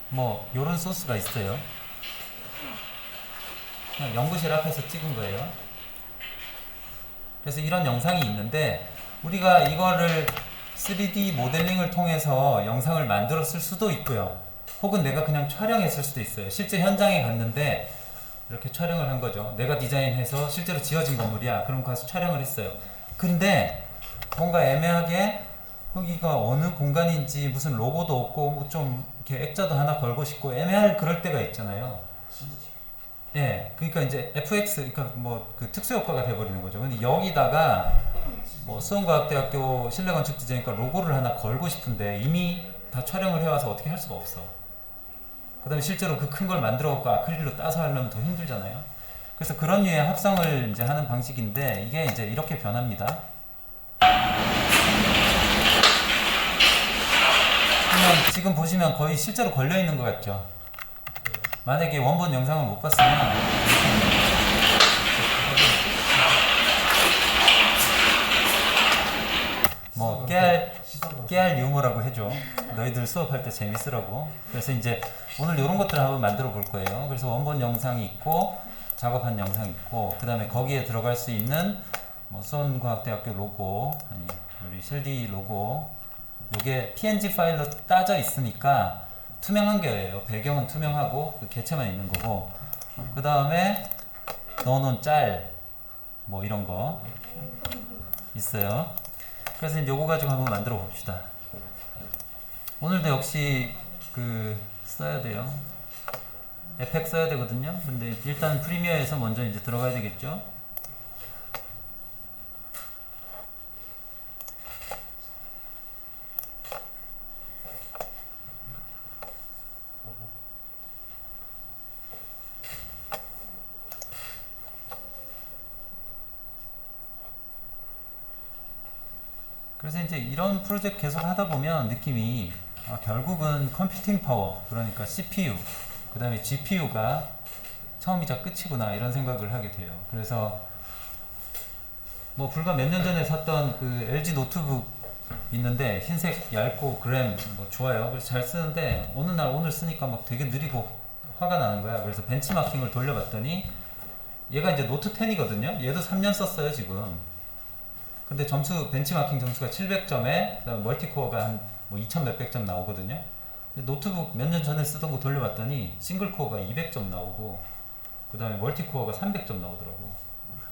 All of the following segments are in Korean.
뭐 요런 소스가 있어요. 그냥 연구실 앞에서 찍은 거예요. 그래서 이런 영상이 있는데 우리가 이거를 3D 모델링을 통해서 영상을 만들었을 수도 있고요. 혹은 내가 그냥 촬영했을 수도 있어요. 실제 현장에 갔는데 이렇게 촬영을 한 거죠. 내가 디자인해서 실제로 지어진 건물이야. 그럼 가서 촬영을 했어요. 근데 뭔가 애매하게 여기가 어느 공간인지 무슨 로고도 없고 뭐좀 이렇게 액자도 하나 걸고 싶고 애매할 그럴 때가 있잖아요. 예, 그러니까 이제 FX, 그러니까 뭐 그 특수 효과가 돼버리는 거죠. 근데 여기다가 뭐 수원과학대학교 실내건축 디자인과 로고를 하나 걸고 싶은데 이미 다 촬영을 해와서 어떻게 할 수가 없어. 그 다음에 실제로 그 큰 걸 만들어 갖고 아크릴로 따서 하려면 더 힘들잖아요. 그래서 그런 류의 합성을 이제 하는 방식인데 이게 이제 이렇게 변합니다. 그러면 지금 보시면 거의 실제로 걸려 있는 것 같죠. 만약에 원본 영상을 못 봤으면 뭐 깨알 유머라고 해줘. 너희들 수업할 때 재밌으라고. 그래서 이제 오늘 이런 것들을 한번 만들어 볼 거예요. 그래서 원본 영상이 있고 작업한 영상이 있고 그 다음에 거기에 들어갈 수 있는 뭐 수원과학대학교 로고, 아니 우리 실디 로고, 요게 PNG 파일로 따져 있으니까 투명한 거예요. 배경은 투명하고 그 개체만 있는 거고 그 다음에 넣어놓은 짤 뭐 이런 거 있어요. 그래서 이제 요거 가지고 한번 만들어 봅시다. 오늘도 역시 그 써야 돼요. 에펙 써야 되거든요. 근데 일단 프리미어에서 먼저 이제 들어가야 되겠죠. 그래서 이제 이런 프로젝트 계속 하다 보면 느낌이 결국은 컴퓨팅 파워, 그러니까 CPU, 그 다음에 GPU가 처음이자 끝이구나 이런 생각을 하게 돼요. 그래서 뭐 불과 몇 년 전에 샀던 그 LG 노트북 있는데 흰색 얇고 그램 뭐 좋아요. 그래서 잘 쓰는데 어느 날 오늘 쓰니까 막 되게 느리고 화가 나는 거야. 그래서 벤치마킹을 돌려봤더니 얘가 이제 노트 10이거든요. 얘도 3년 썼어요 지금. 근데 점수 벤치마킹 점수가 700점에 그다음 멀티코어가 한 뭐 2000 몇백 점 나오거든요. 근데 노트북 몇 년 전에 쓰던 거 돌려봤더니 싱글코어가 200점 나오고 그 다음에 멀티코어가 300점 나오더라고.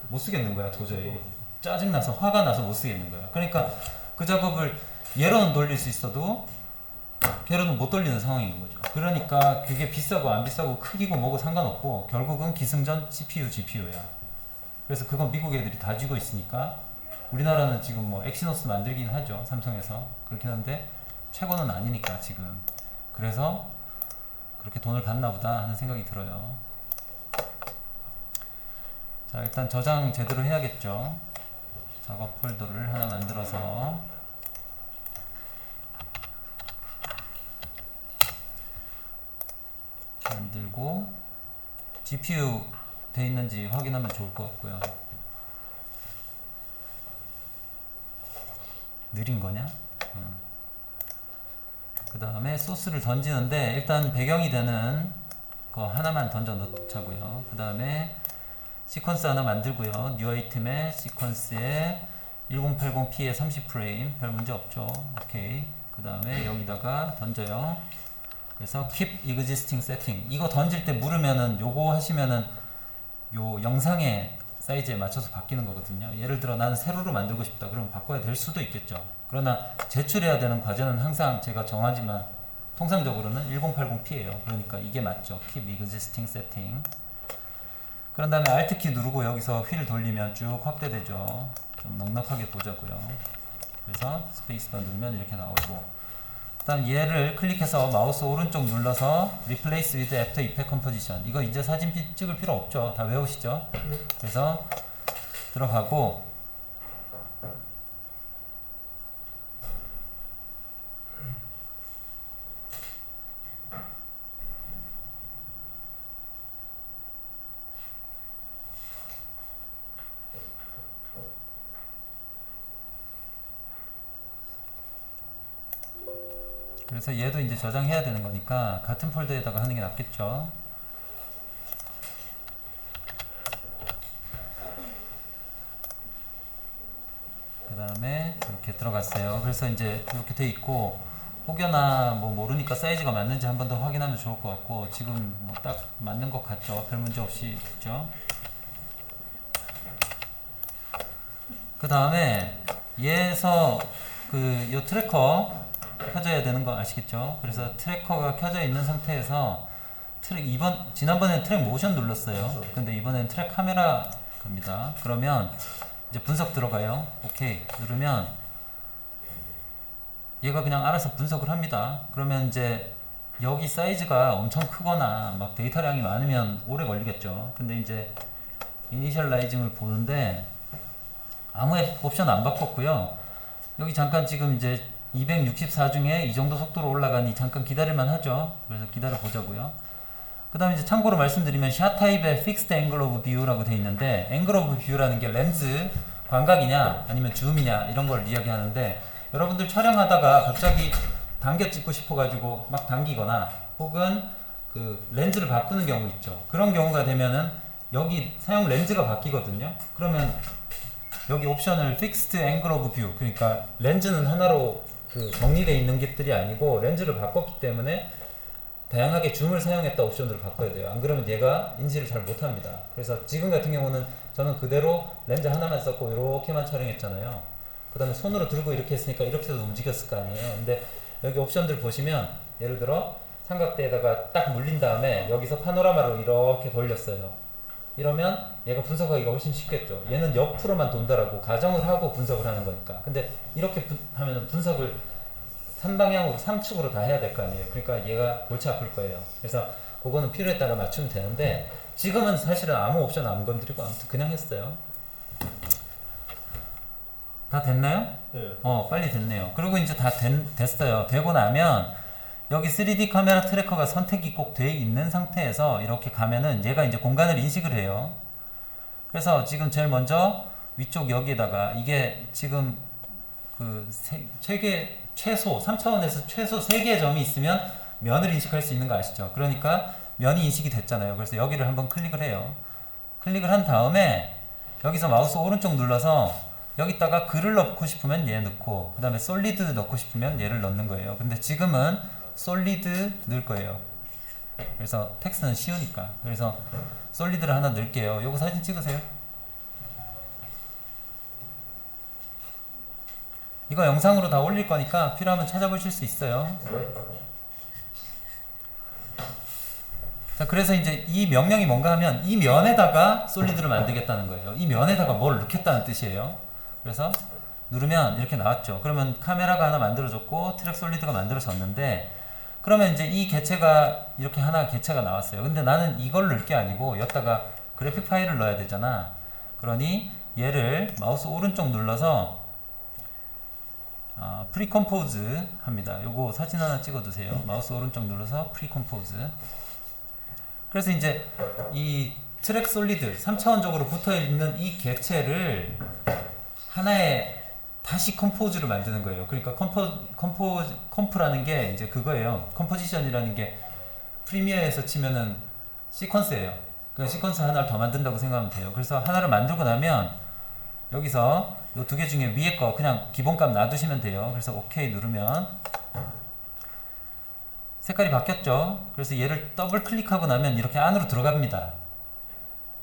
못 쓰겠는 거야 도저히. 짜증나서 화가 나서 못 쓰겠는 거야. 그러니까 그 작업을 얘로는 돌릴 수 있어도 걔로는 못 돌리는 상황인 거죠. 그러니까 그게 비싸고 안 비싸고 크기고 뭐고 상관없고 결국은 기승전 CPU, GPU야. 그래서 그건 미국 애들이 다 쥐고 있으니까 우리나라는 지금 뭐 엑시노스 만들긴 하죠. 삼성에서. 그렇긴 한데 최고는 아니니까 지금. 그래서 그렇게 돈을 받나 보다 하는 생각이 들어요. 자, 일단 저장 제대로 해야겠죠. 작업 폴더를 하나 만들어서 만들고 GPU 돼 있는지 확인하면 좋을 것 같고요. 느린 거냐? 그 다음에 소스를 던지는데 일단 배경이 되는 거 하나만 던져 넣자고요. 그 다음에 시퀀스 하나 만들고요. 뉴 아이템에 시퀀스에 1080p에 30프레임 별 문제 없죠. 오케이. 그 다음에 여기다가 던져요. 그래서 keep existing setting 이거 던질 때 물으면은 요거 하시면은 요 영상의 사이즈에 맞춰서 바뀌는 거거든요. 예를 들어 나는 세로로 만들고 싶다 그러면 바꿔야 될 수도 있겠죠. 그러나 제출해야 되는 과제는 항상 제가 정하지만 통상적으로는 1080p예요. 그러니까 이게 맞죠. keep existing setting. 그런 다음에 Alt 키 누르고 여기서 휠 돌리면 쭉 확대되죠. 좀 넉넉하게 보자고요. 그래서 스페이스바 누르면 이렇게 나오고 그 다음 얘를 클릭해서 마우스 오른쪽 눌러서 Replace with After Effect Composition 이거 이제 사진 찍을 필요 없죠. 다 외우시죠? 그래서 들어가고 그래서 얘도 이제 저장해야 되는 거니까 같은 폴더에다가 하는 게 낫겠죠. 그 다음에 이렇게 들어갔어요. 그래서 이제 이렇게 돼 있고, 혹여나 뭐 모르니까 사이즈가 맞는지 한 번 더 확인하면 좋을 것 같고, 지금 뭐 딱 맞는 것 같죠. 별 문제 없이 있죠. 그 다음에 얘에서 요 트래커 켜져야 되는 거 아시겠죠? 그래서 트래커가 켜져 있는 상태에서 지난번에는 트랙 모션 눌렀어요. 근데 이번엔 트랙 카메라 갑니다. 그러면 이제 분석 들어가요. 오케이 누르면 얘가 그냥 알아서 분석을 합니다. 그러면 이제 여기 사이즈가 엄청 크거나 막 데이터량이 많으면 오래 걸리겠죠. 근데 이제 이니셜라이징을 보는데 아무 옵션 안 바꿨고요. 여기 잠깐 지금 이제 264 중에 이 정도 속도로 올라가니 잠깐 기다릴만 하죠. 그래서 기다려 보자고요. 그 다음에 이제 참고로 말씀드리면 샷 타입의 Fixed Angle of View라고 되어 있는데, Angle of View라는 게 렌즈 광각이냐 아니면 줌이냐 이런 걸 이야기하는데, 여러분들 촬영하다가 갑자기 당겨 찍고 싶어가지고 막 당기거나 혹은 그 렌즈를 바꾸는 경우 있죠. 그런 경우가 되면은 여기 사용 렌즈가 바뀌거든요. 그러면 여기 옵션을 Fixed Angle of View, 그러니까 렌즈는 하나로 정리되어 있는 것들이 아니고 렌즈를 바꿨기 때문에 다양하게 줌을 사용했다 옵션으로 바꿔야 돼요. 안 그러면 얘가 인지를 잘 못합니다. 그래서 지금 같은 경우는 저는 그대로 렌즈 하나만 썼고 이렇게만 촬영했잖아요. 그 다음에 손으로 들고 이렇게 했으니까 이렇게도 움직였을 거 아니에요. 근데 여기 옵션들 보시면 예를 들어 삼각대에다가 딱 물린 다음에 여기서 파노라마로 이렇게 돌렸어요. 이러면 얘가 분석하기가 훨씬 쉽겠죠. 얘는 옆으로만 돈다라고 가정을 하고 분석을 하는 거니까. 근데 이렇게 하면 분석을 3방향으로 3축으로 다 해야 될 거 아니에요. 그러니까 얘가 골치 아플 거예요. 그래서 그거는 필요에 따라 맞추면 되는데, 지금은 사실은 아무 옵션 안 건드리고 아무튼 그냥 했어요. 다 됐나요? 네. 빨리 됐네요. 그리고 이제 다 됐어요. 되고 나면 여기 3D 카메라 트래커가 선택이 꼭 돼 있는 상태에서 이렇게 가면은 얘가 이제 공간을 인식을 해요. 그래서 지금 제일 먼저 위쪽 여기에다가, 이게 지금 최소 3차원에서 최소 3개의 점이 있으면 면을 인식할 수 있는 거 아시죠? 그러니까 면이 인식이 됐잖아요. 그래서 여기를 한번 클릭을 해요. 클릭을 한 다음에 여기서 마우스 오른쪽 눌러서 여기다가 글을 넣고 싶으면 얘 넣고, 그 다음에 솔리드 넣고 싶으면 얘를 넣는 거예요. 근데 지금은 솔리드 넣을 거예요. 그래서 텍스트는 쉬우니까. 그래서 솔리드를 하나 넣을게요. 요거 사진 찍으세요. 이거 영상으로 다 올릴 거니까 필요하면 찾아보실 수 있어요. 자, 그래서 이제 이 명령이 뭔가 하면 이 면에다가 솔리드를 만들겠다는 거예요. 이 면에다가 뭘 넣겠다는 뜻이에요. 그래서 누르면 이렇게 나왔죠. 그러면 카메라가 하나 만들어졌고 트랙 솔리드가 만들어졌는데, 그러면 이제 이 개체가 이렇게 하나 개체가 나왔어요. 근데 나는 이걸 넣을 게 아니고 여기다가 그래픽 파일을 넣어야 되잖아. 그러니 얘를 마우스 오른쪽 눌러서 프리컴포즈 합니다. 요거 사진 하나 찍어 두세요. 마우스 오른쪽 눌러서 프리컴포즈. 그래서 이제 이 트랙 솔리드 3차원적으로 붙어 있는 이 개체를 하나의 다시 컴포즈를 만드는 거예요. 그러니까 컴프라는 게 이제 그거예요. 컴포지션이라는 게 프리미어에서 치면은 시퀀스예요. 그 시퀀스 하나를 더 만든다고 생각하면 돼요. 그래서 하나를 만들고 나면 여기서 이 두 개 중에 위에 거 그냥 기본값 놔두시면 돼요. 그래서 OK 누르면 색깔이 바뀌었죠. 그래서 얘를 더블 클릭하고 나면 이렇게 안으로 들어갑니다.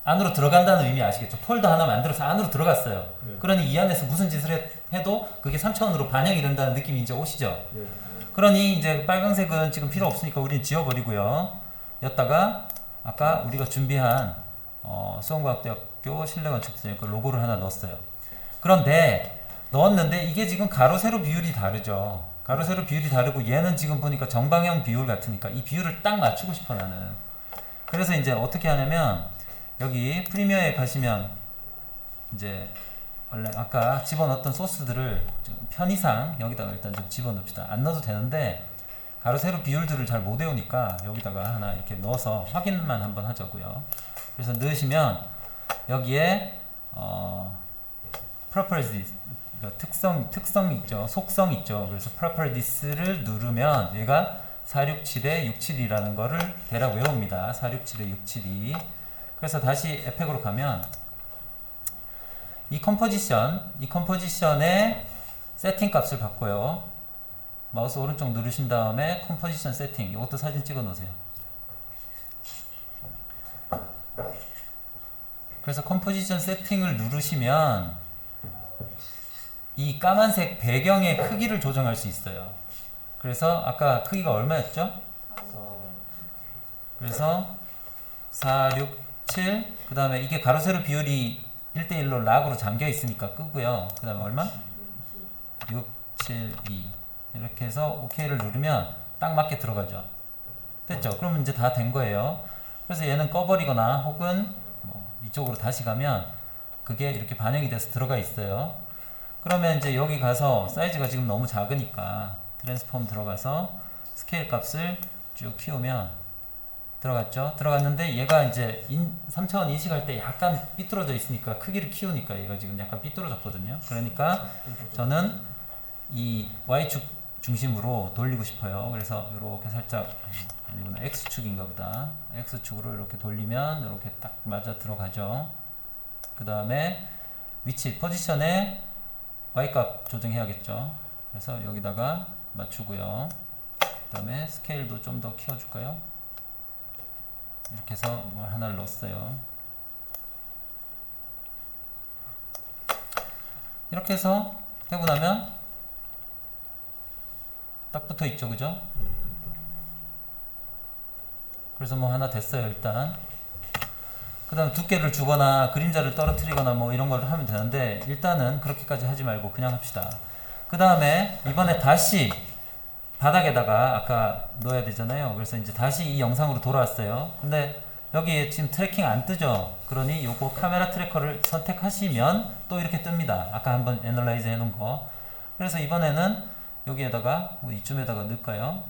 안으로 들어간다는 의미 아시겠죠? 폴더 하나 만들어서 안으로 들어갔어요. 그러니 이 안에서 무슨 짓을 해도 그게 3차원으로 반영이 된다는 느낌이 이제 오시죠? 그러니 이제 빨강색은 지금 필요 없으니까 우리는 지워버리고요. 여기다가 아까 우리가 준비한 수원과학대학교 실내건축디자인 그 로고를 하나 넣었어요. 그런데 넣었는데 이게 지금 가로 세로 비율이 다르죠. 가로 세로 비율이 다르고 얘는 지금 보니까 정방향 비율 같으니까 이 비율을 딱 맞추고 싶어 나는. 그래서 이제 어떻게 하냐면 여기 프리미어에 가시면 이제 원래 아까 집어넣었던 소스들을 좀 편의상 여기다가 일단 좀 집어넣읍시다. 안 넣어도 되는데 가로 세로 비율들을 잘 못 외우니까 여기다가 하나 이렇게 넣어서 확인만 한번 하자고요. 그래서 넣으시면 여기에 properties 특성 있죠. 속성 있죠. 그래서 properties를 누르면 얘가 467에 67이라는 거를 대략 외웁니다. 467에 672. 그래서 다시 에펙으로 가면 이 컴포지션의 세팅 값을 바꿔요. 마우스 오른쪽 누르신 다음에 컴포지션 세팅, 이것도 사진 찍어 놓으세요. 그래서 컴포지션 세팅을 누르시면 이 까만색 배경의 크기를 조정할 수 있어요. 그래서 아까 크기가 얼마였죠? 그래서 467, 그 다음에 이게 가로 세로 비율이 1대1로 락으로 잠겨 있으니까 끄고요. 그 다음에 얼마? 672. 이렇게 해서 OK를 누르면 딱 맞게 들어가죠. 됐죠? 그럼 이제 다 된 거예요. 그래서 얘는 꺼버리거나 혹은 뭐 이쪽으로 다시 가면 그게 이렇게 반영이 돼서 들어가 있어요. 그러면 이제 여기 가서 사이즈가 지금 너무 작으니까 트랜스폼 들어가서 스케일 값을 쭉 키우면 들어갔죠? 들어갔는데 얘가 이제 3차원 인식할 때 약간 삐뚤어져 있으니까 크기를 키우니까 얘가 지금 약간 삐뚤어졌거든요. 그러니까 저는 이 Y축 중심으로 돌리고 싶어요. 그래서 이렇게 살짝, 아니구나, X축인가 보다. X축으로 이렇게 돌리면 이렇게 딱 맞아 들어가죠. 그 다음에 위치, 포지션에 Y값 조정해야겠죠. 그래서 여기다가 맞추고요. 그 다음에 스케일도 좀 더 키워줄까요? 이렇게 해서 뭘 하나를 넣었어요. 이렇게 해서 되고 나면 딱 붙어 있죠, 그죠? 그래서 뭐 하나 됐어요, 일단. 그 다음 두께를 주거나 그림자를 떨어뜨리거나 뭐 이런 걸 하면 되는데 일단은 그렇게까지 하지 말고 그냥 합시다. 그 다음에 이번에 다시 바닥에다가 아까 넣어야 되잖아요. 그래서 이제 다시 이 영상으로 돌아왔어요. 근데 여기 지금 트래킹 안 뜨죠? 그러니 요거 카메라 트래커를 선택하시면 또 이렇게 뜹니다. 아까 한번 애널라이즈 해놓은 거. 그래서 이번에는 여기에다가 뭐 이쯤에다가 넣을까요?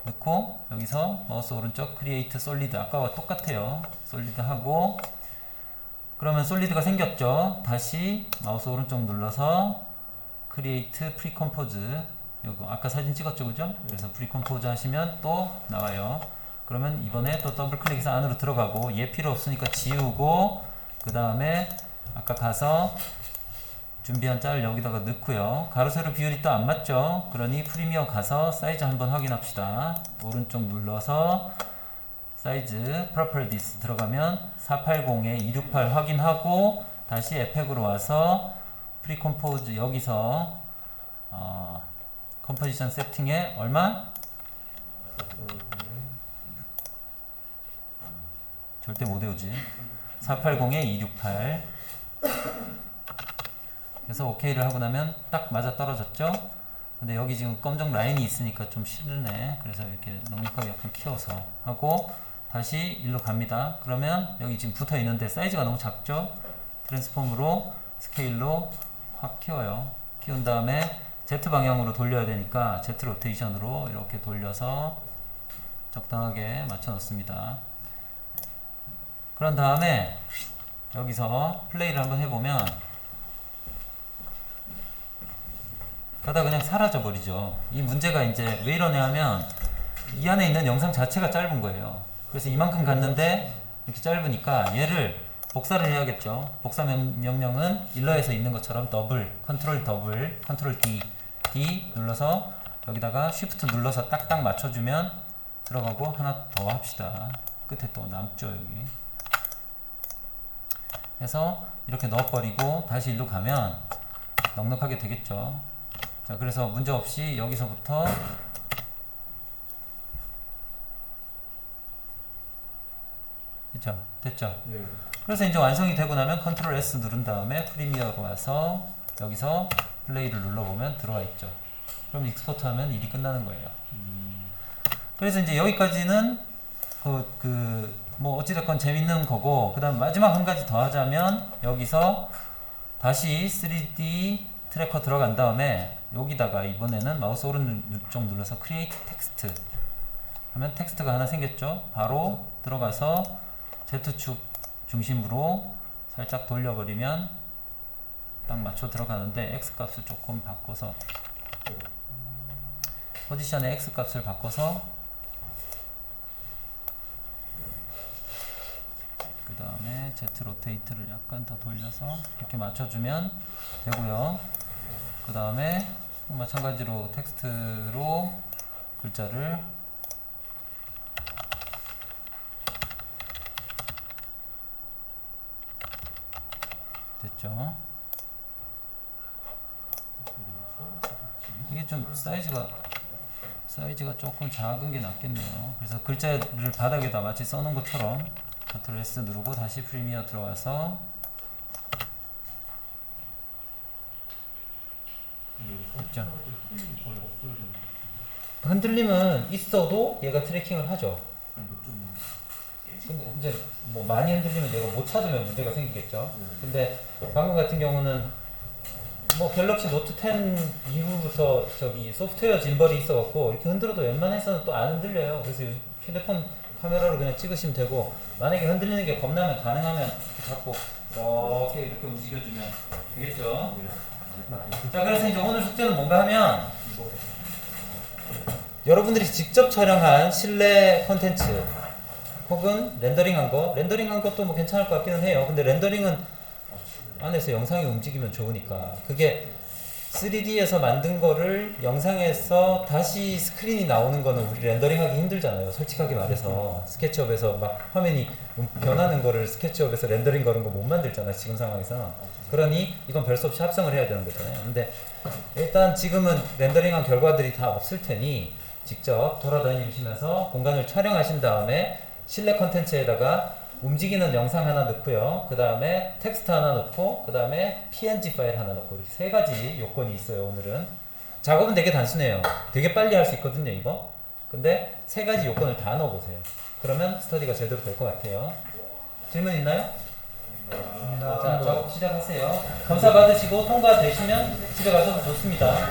넣고 여기서 마우스 오른쪽 크리에이트 솔리드, 아까와 똑같아요. 솔리드 하고 그러면 솔리드가 생겼죠. 다시 마우스 오른쪽 눌러서 크리에이트 프리컴포즈, 요거 아까 사진 찍었죠, 그죠? 그래서 프리컴포즈 하시면 또 나와요. 그러면 이번에 또 더블 클릭해서 안으로 들어가고 얘 필요 없으니까 지우고 그 다음에 아까 가서 준비한 짤 여기다가 넣고요. 가로 세로 비율이 또 안 맞죠? 그러니 프리미어 가서 사이즈 한번 확인합시다. 오른쪽 눌러서 사이즈 properties 들어가면 480에 268 확인하고 다시 에펙으로 와서 프리컴포즈 여기서 컴포지션 세팅에 얼마? 절대 못 외우지. 480에 268. 그래서 OK를 하고 나면 딱 맞아 떨어졌죠? 근데 여기 지금 검정 라인이 있으니까 좀 싫으네. 그래서 이렇게 넉넉하게 약간 키워서 하고 다시 일로 갑니다. 그러면 여기 지금 붙어 있는데 사이즈가 너무 작죠? 트랜스폼으로 스케일로 확 키워요. 키운 다음에 Z 방향으로 돌려야 되니까 Z 로테이션으로 이렇게 돌려서 적당하게 맞춰 놓습니다. 그런 다음에 여기서 플레이를 한번 해보면 가다 그냥 사라져 버리죠. 이 문제가 이제 왜 이러냐 하면 이 안에 있는 영상 자체가 짧은 거예요. 그래서 이만큼 갔는데 이렇게 짧으니까 얘를 복사를 해야겠죠. 복사 명령은 일러에서 있는 것처럼 더블, 컨트롤 D 눌러서 여기다가 쉬프트 눌러서 딱딱 맞춰주면 들어가고 하나 더 합시다. 끝에 또 남죠, 여기. 해서 이렇게 넣어버리고 다시 일로 가면 넉넉하게 되겠죠. 자, 그래서 문제없이 여기서부터 됐죠? 네. 그래서 이제 완성이 되고 나면 컨트롤 S 누른 다음에 프리미어가 와서 여기서 플레이를 눌러보면 들어와 있죠. 그럼 익스포트 하면 일이 끝나는 거예요. 그래서 이제 여기까지는 뭐 어찌됐건 재밌는 거고, 그 다음 마지막 한 가지 더 하자면 여기서 다시 3D 트래커 들어간 다음에 여기다가 이번에는 마우스 오른쪽 눌러서 크리에이트 텍스트 하면 텍스트가 하나 생겼죠. 바로 들어가서 Z축 중심으로 살짝 돌려버리면 딱 맞춰 들어가는데 x 값을 조금 바꿔서 포지션의 x 값을 바꿔서 그 다음에 z 로테이트를 약간 더 돌려서 이렇게 맞춰주면 되고요. 그 다음에 마찬가지로 텍스트로 글자를 됐죠. 이게 좀 사이즈가 조금 작은 게 낫겠네요. 그래서 글자를 바닥에다 마치 써놓은 것처럼 컨트롤 S 누르고 다시 프리미어 들어와서 됐죠. 흔들림은 있어도 얘가 트래킹을 하죠. 근데 이제 뭐 많이 흔들리면 얘가 못 찾으면 문제가 생기겠죠. 근데 방금 같은 경우는 뭐 갤럭시 노트 10 이후부터 저기 소프트웨어 짐벌이 있어갖고 이렇게 흔들어도 웬만해서는 또 안 흔들려요. 그래서 휴대폰 카메라로 그냥 찍으시면 되고, 만약에 흔들리는 게 겁나면 가능하면 이렇게 잡고 이렇게 움직여주면 되겠죠. 자, 그래서 이제 오늘 숙제는 뭔가 하면 여러분들이 직접 촬영한 실내 콘텐츠 혹은 렌더링한 것도 뭐 괜찮을 것 같기는 해요. 근데 렌더링은 안에서 영상이 움직이면 좋으니까, 그게 3D에서 만든 거를 영상에서 다시 스크린이 나오는 거는 우리 렌더링하기 힘들잖아요. 솔직하게 말해서 스케치업에서 막 화면이 변하는 거를 스케치업에서 렌더링 거는 거 못 만들잖아 지금 상황에서. 그러니 이건 별 수 없이 합성을 해야 되는 거잖아요. 근데 일단 지금은 렌더링한 결과들이 다 없을 테니 직접 돌아다니시면서 공간을 촬영하신 다음에 실내 컨텐츠에다가 움직이는 영상 하나 넣고요. 그 다음에 텍스트 하나 넣고, 그 다음에 PNG 파일 하나 넣고, 이렇게 세 가지 요건이 있어요. 오늘은 작업은 되게 단순해요. 되게 빨리 할 수 있거든요 이거. 근데 세 가지 요건을 다 넣어보세요. 그러면 스터디가 제대로 될 것 같아요. 질문 있나요? 자, 작업 시작하세요. 검사 받으시고 통과되시면 집에 가셔도 좋습니다.